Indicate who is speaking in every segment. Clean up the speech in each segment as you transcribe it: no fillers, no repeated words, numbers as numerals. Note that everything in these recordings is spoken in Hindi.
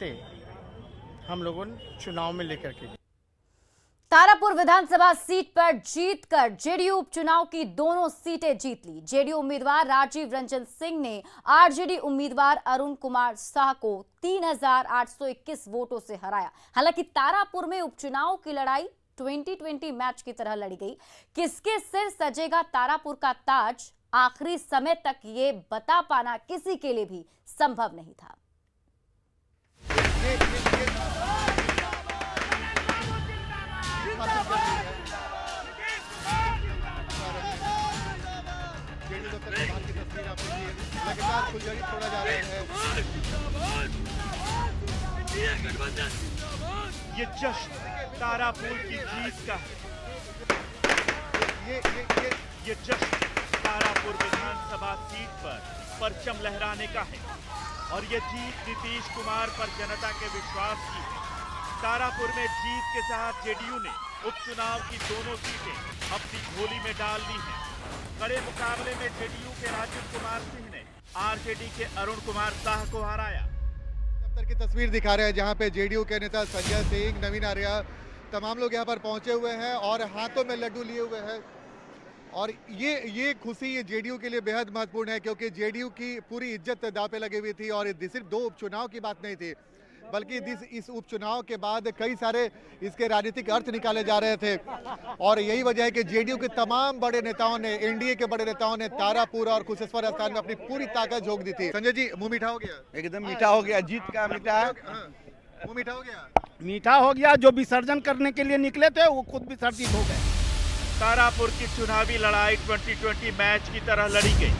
Speaker 1: हम लोगों ने चुनाव में लेकर के।
Speaker 2: तारापुर विधानसभा सीट पर जीतकर जेडीयू उपचुनाव की दोनों सीटें जीत ली। जेडीयू उम्मीदवार राजीव रंजन सिंह ने आरजेडी उम्मीदवार अरुण कुमार शाह को 3821 वोटों से हराया। हालांकि तारापुर में उपचुनाव की लड़ाई 2020 मैच की तरह लड़ी गई। किसके सिर सजेगा तारापुर का ताज, आखिरी समय तक ये बता पाना किसी के लिए भी संभव नहीं था।
Speaker 3: लगातार फुलझड़ी छोड़ा जा रहा है।
Speaker 4: ये जश्न तारापुर की जीत का है। ये जश्न तारापुर विधानसभा सीट पर परचम लहराने का है और ये जीत नीतीश कुमार पर जनता के विश्वास की है। तारापुर में जीत के साथ जेडीयू ने उपचुनाव की दोनों सीटें अपनी झोली में डाल ली हैं। कड़े मुकाबले में जेडीयू के राजीव कुमार सिंह ने आरजेडी के अरुण कुमार शाह को हराया।
Speaker 3: दफ्तर की तस्वीर दिखा रहे हैं जहां पे जेडीयू के नेता संजय सिंह, नवीन आर्या, तमाम लोग यहां पर पहुंचे हुए हैं और हाथों में लड्डू लिए हुए हैं। और ये खुशी ये जेडीयू के लिए बेहद महत्वपूर्ण है क्योंकि जेडीयू की पूरी इज्जत दांव पे लगी हुई थी और सिर्फ दो उपचुनाव की बात नहीं थी बल्कि इस उपचुनाव के बाद कई सारे इसके राजनीतिक अर्थ निकाले जा रहे थे। और यही वजह है कि जेडीयू के तमाम बड़े नेताओं ने, एनडीए के बड़े नेताओं ने तारापुर और कुशेश्वर स्थान में अपनी पूरी ताकत झोंक दी थी। संजय जी, मुंह मीठा हो गया?
Speaker 5: एकदम मीठा हो गया, जीत का मीठा है।
Speaker 3: मुंह मीठा हो गया?
Speaker 1: मीठा हो गया। जो विसर्जन करने के लिए निकले थे वो खुद विसर्जित हो गए।
Speaker 4: तारापुर की चुनावी लड़ाई 2020 मैच की तरह लड़ी गई।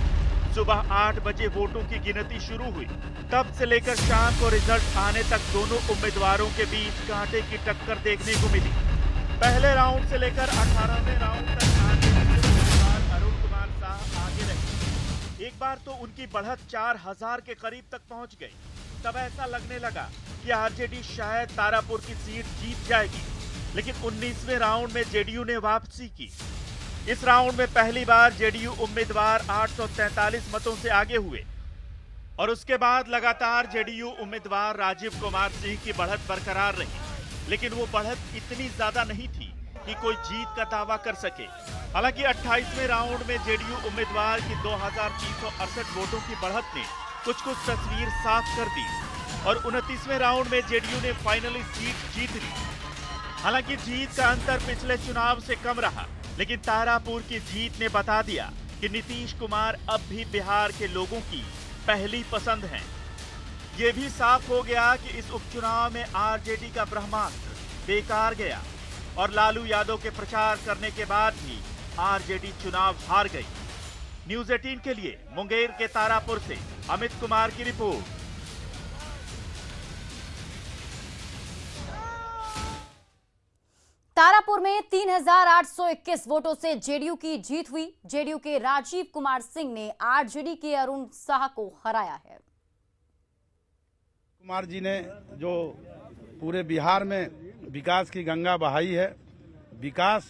Speaker 4: सुबह 8 बजे वोटों की गिनती शुरू हुई। तब से लेकर शाम को रिजल्ट आने तक दोनों उम्मीदवारों के बीच कांटे की टक्कर देखने को मिली। पहले राउंड से लेकर 18वें राउंड तक उम्मीदवार अरुण कुमार शाह आगे रहे। एक बार तो उनकी बढ़त 4000 के करीब तक पहुंच गई। तब ऐसा लगने लगा कि आरजेडी शायद तारापुर की सीट जीत जाएगी, लेकिन 19वें राउंड में जेडीयू ने वापसी की। इस राउंड में पहली बार जेडीयू उम्मीदवार 843 मतों से आगे हुए और उसके बाद लगातार जेडीयू उम्मीदवार राजीव कुमार सिंह की बढ़त बरकरार रही, लेकिन वो बढ़त इतनी ज्यादा नहीं थी कि कोई जीत का दावा कर सके। हालांकि 28वें राउंड में जेडीयू उम्मीदवार की 2368 वोटों की बढ़त ने कुछ तस्वीर साफ कर दी और 29वें राउंड में जेडीयू ने फाइनली सीट जीत ली। हालांकि जीत का अंतर पिछले चुनाव से कम रहा, लेकिन तारापुर की जीत ने बता दिया कि नीतीश कुमार अब भी बिहार के लोगों की पहली पसंद हैं। ये भी साफ हो गया कि इस उपचुनाव में आरजेडी का ब्रह्मास्त्र बेकार गया और लालू यादव के प्रचार करने के बाद भी आरजेडी चुनाव हार गई। न्यूज़ 18 के लिए मुंगेर के तारापुर से अमित कुमार की रिपोर्ट।
Speaker 2: तारापुर में 3821 वोटों से जेडीयू की जीत हुई। जेडीयू के राजीव कुमार सिंह ने आरजेडी के अरुण शाह को हराया है।
Speaker 6: कुमार जी ने जो पूरे बिहार में विकास की गंगा बहाई है, विकास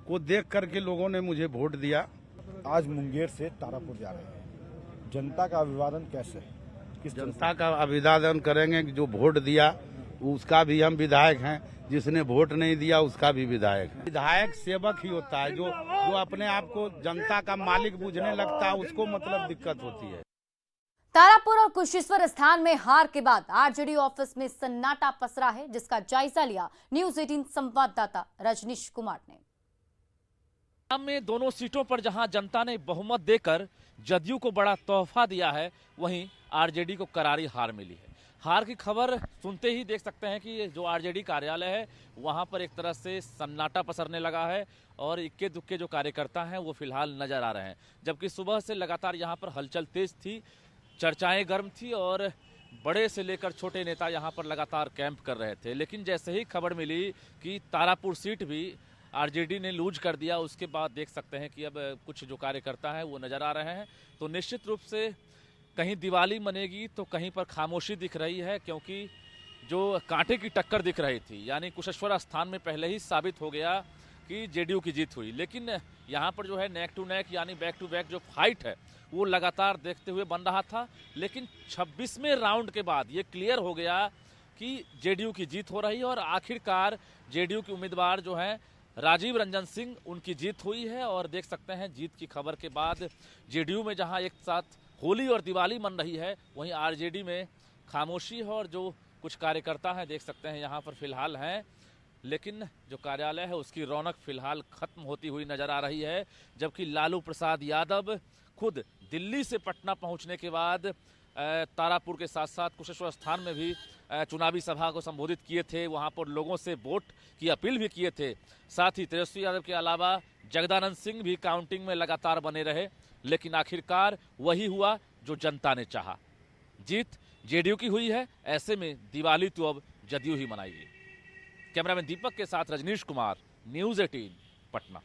Speaker 6: को देख करके लोगों ने मुझे वोट दिया।
Speaker 7: आज मुंगेर से तारापुर जा रहे हैं, जनता का अभिवादन कैसे है? किस
Speaker 6: जनता का अभिवादन करेंगे कि जो वोट दिया उसका भी हम विधायक हैं, जिसने वोट नहीं दिया उसका भी विधायक है। विधायक सेवक ही होता है, जो अपने आप को जनता का मालिक बुझने लगता है उसको मतलब दिक्कत होती है।
Speaker 2: तारापुर और कुशेश्वर स्थान में हार के बाद आरजेडी ऑफिस में सन्नाटा पसरा है, जिसका जायजा लिया न्यूज़ 18 संवाददाता रजनीश कुमार ने।
Speaker 8: में दोनों सीटों पर जहां जनता ने बहुमत देकर जदयू को बड़ा तोहफा दिया है, वहीं आरजेडी को करारी हार मिली है। हार की खबर सुनते ही देख सकते हैं कि जो आरजेडी कार्यालय है वहां पर एक तरह से सन्नाटा पसरने लगा है और इक्के दुक्के जो कार्यकर्ता हैं वो फिलहाल नजर आ रहे हैं। जबकि सुबह से लगातार यहां पर हलचल तेज थी, चर्चाएं गर्म थी और बड़े से लेकर छोटे नेता यहां पर लगातार कैंप कर रहे थे। लेकिन जैसे ही खबर मिली कि तारापुर सीट भी आरजेडी ने लूज कर दिया, उसके बाद देख सकते हैं कि अब कुछ जो कार्यकर्ता हैं वो नजर आ रहे हैं। तो निश्चित रूप से कहीं दिवाली मनेगी तो कहीं पर खामोशी दिख रही है, क्योंकि जो कांटे की टक्कर दिख रही थी, यानी कुशेश्वर स्थान में पहले ही साबित हो गया कि जेडीयू की जीत हुई। लेकिन यहाँ पर जो है नेक टू नेक यानी बैक टू बैक जो फाइट है वो लगातार देखते हुए बन रहा था। लेकिन 26वें राउंड के बाद ये क्लियर हो गया कि जेडीयू की जीत हो रही है और आखिरकार जेडीयू के उम्मीदवार जो हैं राजीव रंजन सिंह, उनकी जीत हुई है। और देख सकते हैं जीत की खबर के बाद जेडीयू में जहां एक साथ होली और दिवाली मन रही है, वहीं आरजेडी में खामोशी है और जो कुछ कार्यकर्ता हैं देख सकते हैं यहाँ पर फिलहाल हैं, लेकिन जो कार्यालय है उसकी रौनक फिलहाल खत्म होती हुई नजर आ रही है। जबकि लालू प्रसाद यादव खुद दिल्ली से पटना पहुंचने के बाद तारापुर के साथ साथ कुशेश्वर स्थान में भी चुनावी सभा को संबोधित किए थे, वहां पर लोगों से वोट की अपील भी किए थे। साथ ही तेजस्वी यादव के अलावा जगदानंद सिंह भी काउंटिंग में लगातार बने रहे, लेकिन आखिरकार वही हुआ जो जनता ने चाहा। जीत जेडीयू की हुई है, ऐसे में दिवाली तो अब जदयू ही मनाएगी। कैमरामैन दीपक के साथ रजनीश कुमार, न्यूज़ 18 पटना।